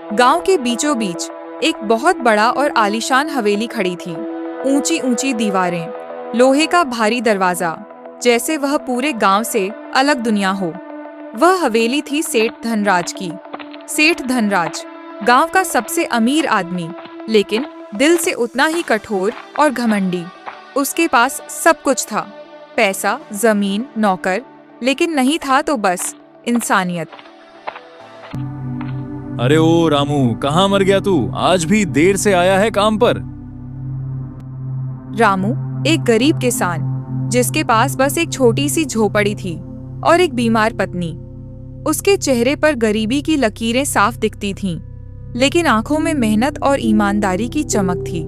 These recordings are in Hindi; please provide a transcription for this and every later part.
गांव के बीचों बीच एक बहुत बड़ा और आलीशान हवेली खड़ी थी। ऊंची ऊंची दीवारें, लोहे का भारी दरवाजा, जैसे वह पूरे गांव से अलग दुनिया हो। वह हवेली थी सेठ धनराज की। सेठ धनराज गांव का सबसे अमीर आदमी, लेकिन दिल से उतना ही कठोर और घमंडी। उसके पास सब कुछ था, पैसा, जमीन, नौकर, लेकिन नहीं था तो बस इंसानियत। अरे ओ रामू, कहाँ मर गया तू? आज भी देर से आया है काम पर। रामू एक गरीब किसान, जिसके पास बस एक छोटी सी झोपड़ी थी और एक बीमार पत्नी। उसके चेहरे पर गरीबी की लकीरें साफ दिखती थीं, लेकिन आंखों में मेहनत और ईमानदारी की चमक थी।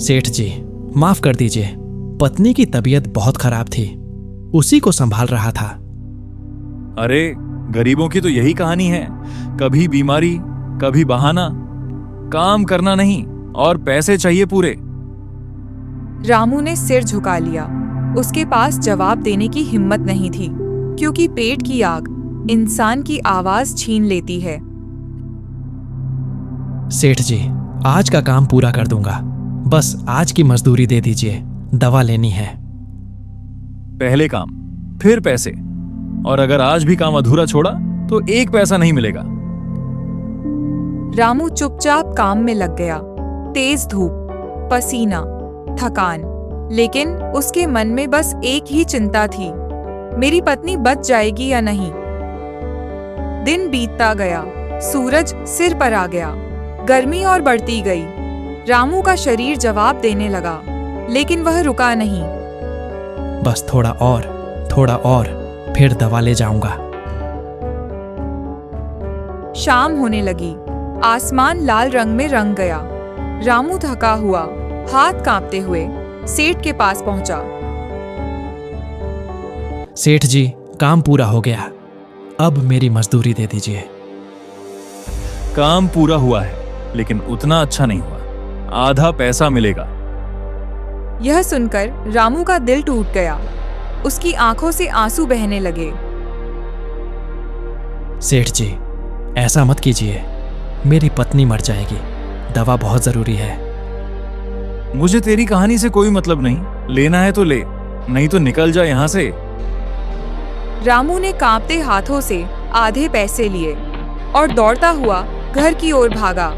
सेठ जी, माफ कर दीजिए, पत्नी की तबीयत बहुत खराब थी, उसी को संभाल रहा था। अरे गरीबों की तो यही कहानी है, कभी बीमारी, कभी बहाना, काम करना नहीं और पैसे चाहिए पूरे। रामू ने सिर झुका लिया। उसके पास जवाब देने की हिम्मत नहीं थी, क्योंकि पेट की आग इंसान की आवाज छीन लेती है। सेठ जी, आज का काम पूरा कर दूंगा, बस आज की मजदूरी दे दीजिए, दवा लेनी है। पहले काम फिर पैसे, और अगर आज भी काम अधूरा छोड़ा तो एक पैसा नहीं मिलेगा। रामू चुपचाप काम में लग गया। तेज धूप, पसीना, थकान, लेकिन उसके मन में बस एक ही चिंता थी, मेरी पत्नी बच जाएगी या नहीं। दिन बीतता गया, सूरज सिर पर आ गया, गर्मी और बढ़ती गई। रामू का शरीर जवाब देने लगा, लेकिन वह रुका नहीं। बस थोड़ा और, फिर दवा ले जाऊंगा। शाम होने लगी, आसमान लाल रंग में रंग गया। रामू थका हुआ, हाथ कांपते हुए सेठ के पास पहुंचा। सेठ जी, काम पूरा हो गया, अब मेरी मजदूरी दे दीजिए। काम पूरा हुआ है, लेकिन उतना अच्छा नहीं हुआ, आधा पैसा मिलेगा। यह सुनकर रामू का दिल टूट गया। उसकी आंखों से आंसू बहने लगे। सेठ जी, ऐसा मत कीजिए, मेरी पत्नी मर जाएगी, दवा बहुत जरूरी है। मुझे तेरी कहानी से कोई मतलब नहीं, लेना है तो ले, नहीं तो निकल जा यहां से। रामू ने कांपते हाथों से आधे पैसे लिए और दौड़ता हुआ घर की ओर भागा।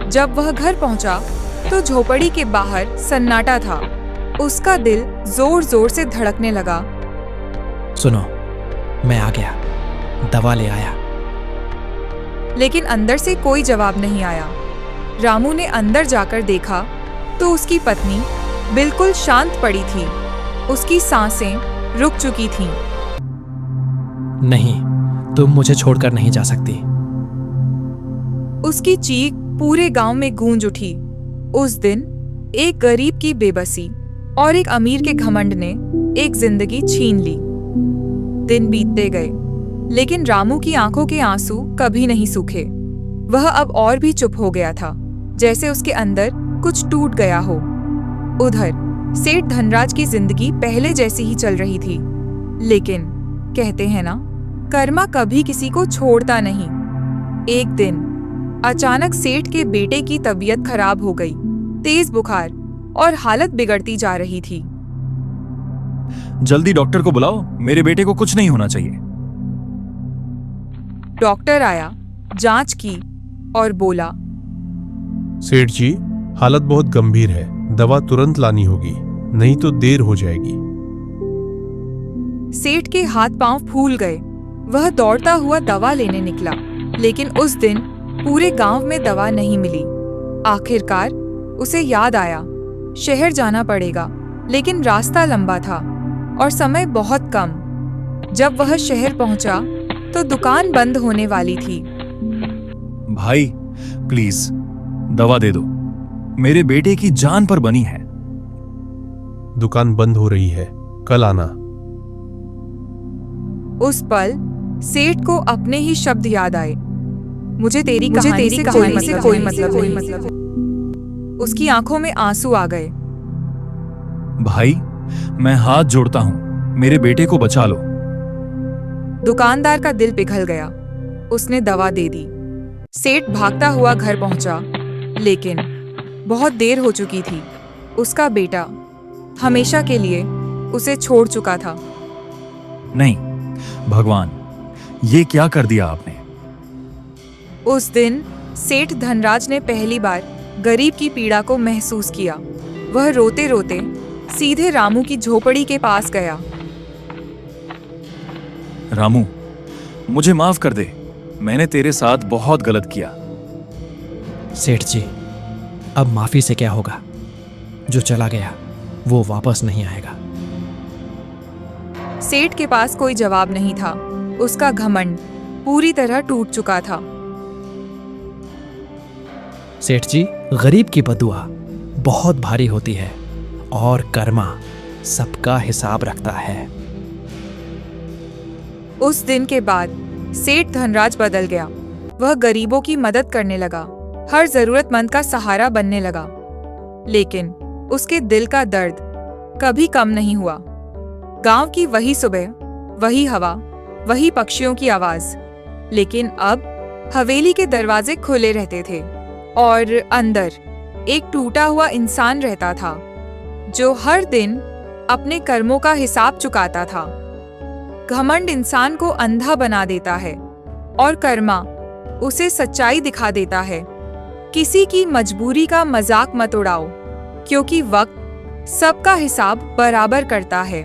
जब वह घर पहुंचा तो झोपड़ी के बाहर सन्नाटा था। उसका दिल जोर जोर से धड़कने लगा। सुनो, मैं आ गया, दवा ले आया। लेकिन अंदर से कोई जवाब नहीं आया। रामू ने अंदर जाकर देखा तो उसकी पत्नी बिल्कुल शांत पड़ी थी। उसकी सांसें रुक चुकी थीं। नहीं, तुम मुझे छोड़कर नहीं जा सकती। उसकी चीख पूरे गांव में गूंज उठी। उस दिन एक गरीब की बेबसी और एक अमीर के घमंड ने एक जिंदगी छीन ली। दिन बीतते गए, लेकिन रामू की आंखों के आंसू कभी नहीं सूखे। वह अब और भी चुप हो गया था, जैसे उसके अंदर कुछ टूट गया हो। उधर सेठ धनराज की जिंदगी पहले जैसी ही चल रही थी, लेकिन कहते हैं ना, कर्मा कभी किसी को छोड़ता नहीं। एक दिन अचानक सेठ के बेटे की तबीयत खराब हो गई। तेज बुखार और हालत बिगड़ती जा रही थी। जल्दी डॉक्टर को बुलाओ, मेरे बेटे को कुछ नहीं होना चाहिए। डॉक्टर आया, जांच की और बोला, सेठ जी, हालत बहुत गंभीर है, दवा तुरंत लानी होगी, नहीं तो देर हो जाएगी। सेठ के हाथ पांव फूल गए। वह दौड़ता हुआ दवा लेने निकला, लेकिन उस दिन पूरे गांव में दवा नहीं मिली। आखिरकार उसे याद आया, शहर जाना पड़ेगा, लेकिन रास्ता लंबा था और समय बहुत कम। जब वह शहर पहुंचा तो दुकान बंद होने वाली थी। भाई प्लीज दवा दे दो, मेरे बेटे की जान पर बनी है। दुकान बंद हो रही है, कल आना। उस पल सेठ को अपने ही शब्द याद आए, मुझे तेरी कहानी से कोई मतलब। उसकी आंखों में आंसू आ गए। भाई मैं हाथ जोड़ता हूं, मेरे बेटे को बचा लो। दुकानदार का दिल पिघल गया। उसने दवा दे दी, सेठ भागता हुआ घर पहुंचा, लेकिन बहुत देर हो चुकी थी। उसका बेटा हमेशा के लिए उसे छोड़ चुका था। नहीं भगवान, ये क्या कर दिया आपने? उस दिन सेठ धनराज ने पहली बार गरीब की पीड़ा को महसूस किया। वह रोते रोते सीधे रामू की झोपड़ी के पास गया। रामू, मुझे माफ कर दे, मैंने तेरे साथ बहुत गलत किया। सेठ जी, अब माफी से क्या होगा? जो चला गया वो वापस नहीं आएगा। सेठ के पास कोई जवाब नहीं था। उसका घमंड पूरी तरह टूट चुका था। सेठ जी, गरीब की बदुआ बहुत भारी होती है और कर्मा सबका हिसाब रखता है। उस दिन के बाद सेठ धनराज बदल गया। वह गरीबों की मदद करने लगा, हर जरूरतमंद का सहारा बनने लगा। लेकिन उसके दिल का दर्द कभी कम नहीं हुआ। गांव की वही सुबह, वही हवा, वही पक्षियों की आवाज। लेकिन अब हवेली के दरवाजे खुले रहते थे और अंदर एक टूटा हुआ इंसान रहता था, जो हर दिन अपने कर्मों का हिसाब चुकाता था। घमंड इंसान को अंधा बना देता है और कर्मा उसे सच्चाई दिखा देता है। किसी की मजबूरी का मजाक मत उड़ाओ, क्योंकि वक्त सबका हिसाब बराबर करता है।